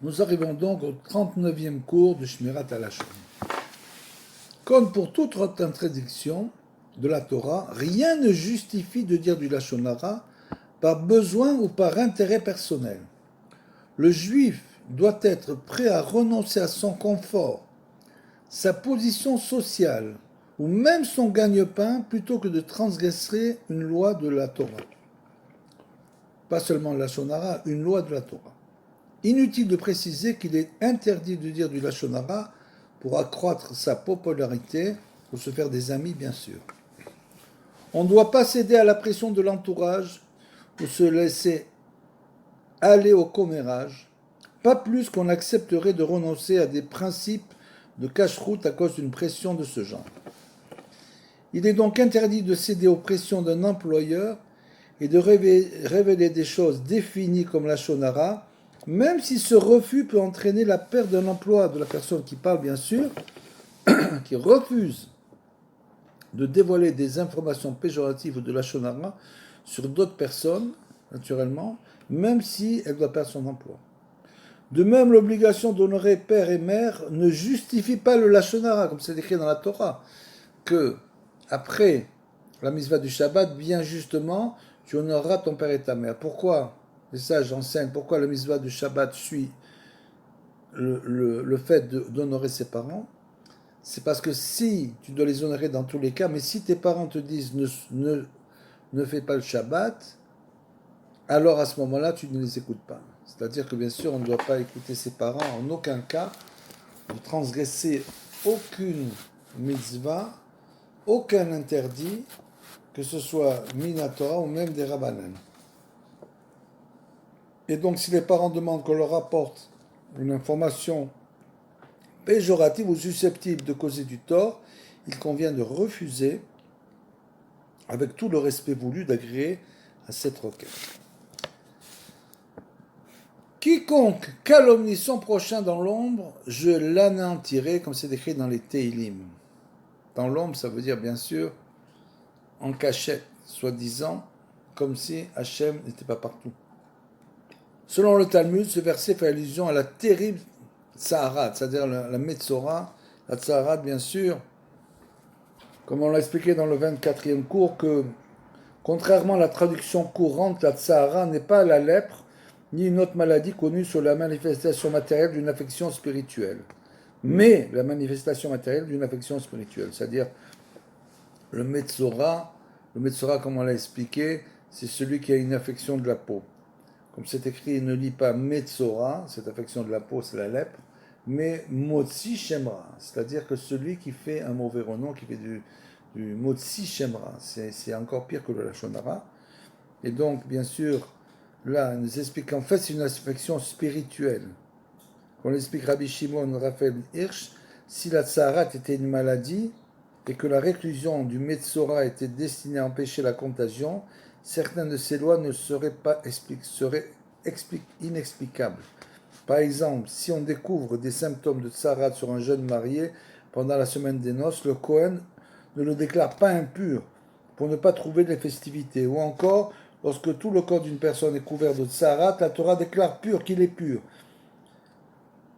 Nous arrivons donc au 39e cours de Shmirat HaLashon. Comme pour toute autre interdiction de la Torah, rien ne justifie de dire du Lashon Hara par besoin ou par intérêt personnel. Le juif doit être prêt à renoncer à son confort, sa position sociale ou même son gagne-pain plutôt que de transgresser une loi de la Torah. Pas seulement le Lashon Hara, une loi de la Torah. Inutile de préciser qu'il est interdit de dire du Lashon Hara pour accroître sa popularité ou se faire des amis, bien sûr. On ne doit pas céder à la pression de l'entourage ou se laisser aller au commérage, pas plus qu'on accepterait de renoncer à des principes de cache-route à cause d'une pression de ce genre. Il est donc interdit de céder aux pressions d'un employeur et de révéler des choses définies comme la Lashon Hara, même si ce refus peut entraîner la perte d'un emploi de la personne qui parle, bien sûr, qui refuse de dévoiler des informations péjoratives ou de la Lashon Hara sur d'autres personnes, naturellement, même si elle doit perdre son emploi. De même, l'obligation d'honorer père et mère ne justifie pas le Lashon Hara, comme c'est écrit dans la Torah, que après la mitzvah du Shabbat, bien justement, tu honoreras ton père et ta mère. Pourquoi? Et ça, j'enseigne pourquoi la mitzvah du Shabbat suit le fait d'honorer ses parents. C'est parce que si tu dois les honorer dans tous les cas, mais si tes parents te disent ne fais pas le Shabbat, alors à ce moment-là, tu ne les écoutes pas. C'est-à-dire que bien sûr, on ne doit pas écouter ses parents en aucun cas, de transgresser aucune mitzvah, aucun interdit, que ce soit Minatora ou même des Rabbanan. Et donc, si les parents demandent qu'on leur apporte une information péjorative ou susceptible de causer du tort, il convient de refuser, avec tout le respect voulu, d'agréer à cette requête. Quiconque calomnie son prochain dans l'ombre, je l'anéantirai, comme c'est écrit dans les Teilim. Dans l'ombre, ça veut dire bien sûr en cachette, soi-disant, comme si Hachem n'était pas partout. Selon le Talmud, ce verset fait allusion à la terrible Tsaharat, c'est-à-dire la Metzora, la Tsaharat bien sûr, comme on l'a expliqué dans le 24e cours, que contrairement à la traduction courante, la Tsaharat n'est pas la lèpre, ni une autre maladie connue sur la manifestation matérielle d'une affection spirituelle, mais la manifestation matérielle d'une affection spirituelle, c'est-à-dire le Metzora, comme on l'a expliqué, c'est celui qui a une affection de la peau. Comme c'est écrit, il ne lit pas Metzora, cette affection de la peau, c'est la lèpre, mais Motzi Shemra, c'est-à-dire que celui qui fait un mauvais renom, qui fait du Motzi Shemra, c'est encore pire que le Lashon Hara. Et donc, bien sûr, là, il nous explique qu'en fait, c'est une affection spirituelle. On l'explique Rabbi Shimon Raphaël Hirsch, si la Tsaharat était une maladie et que la réclusion du Metzora était destinée à empêcher la contagion, certaines de ces lois ne seraient pas inexplicables. Par exemple, si on découvre des symptômes de Tsaharat sur un jeune marié pendant la semaine des noces, le Kohen ne le déclare pas impur pour ne pas trouver les festivités. Ou encore, lorsque tout le corps d'une personne est couvert de Tsaharat, la Torah déclare pur qu'il est pur.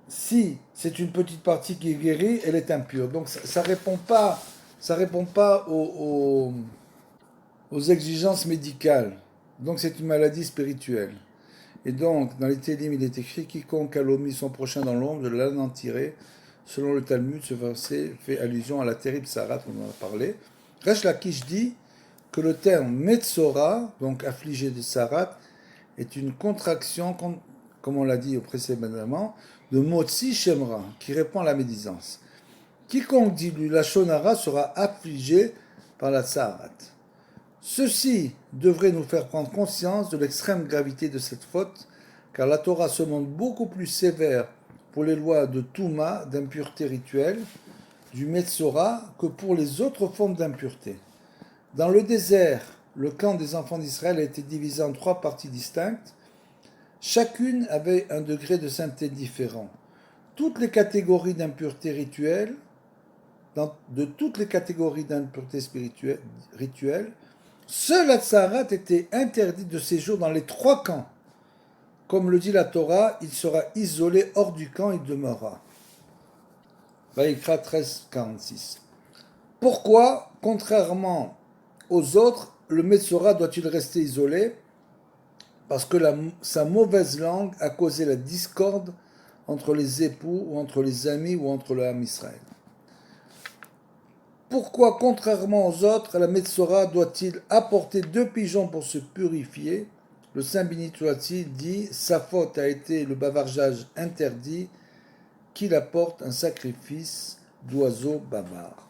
Si c'est une petite partie qui est guérie, elle est impure. Donc ça répond pas aux exigences médicales. Donc c'est une maladie spirituelle. Et donc, dans les Télim, il est écrit quiconque calomnie son prochain dans l'ombre, de l'anéantirai. Selon le Talmud, ce verset fait allusion à la terrible Tsaharat, on en a parlé. Resh Lakish dit que le terme Metzora, donc affligé de Tsaharat, est une contraction, comme on l'a dit précédemment, de Motzi Shemra, qui répond à la médisance. Quiconque dit du Lashon Hara sera affligé par la Tsaharat. Ceci devrait nous faire prendre conscience de l'extrême gravité de cette faute, car la Torah se montre beaucoup plus sévère pour les lois de Touma, d'impureté rituelle, du Metzora, que pour les autres formes d'impureté. Dans le désert, le camp des enfants d'Israël a été divisé en 3 parties distinctes. Chacune avait un degré de sainteté différent. Toutes les catégories d'impureté rituelle, de toutes les catégories d'impureté rituelle, seule la Tsaharat était interdite de séjour dans les 3 camps, comme le dit la Torah, il sera isolé hors du camp, il demeurera. Vaïkra 13, 46. Pourquoi, contrairement aux autres, le Metzora doit-il rester isolé? Parce que sa mauvaise langue a causé la discorde entre les époux, ou entre les amis, ou entre le Ham Israël. Pourquoi, contrairement aux autres, la Metzora doit-il apporter 2 pigeons pour se purifier? Le Saint béni soit-il dit, sa faute a été le bavargeage interdit, qu'il apporte un sacrifice d'oiseau bavard.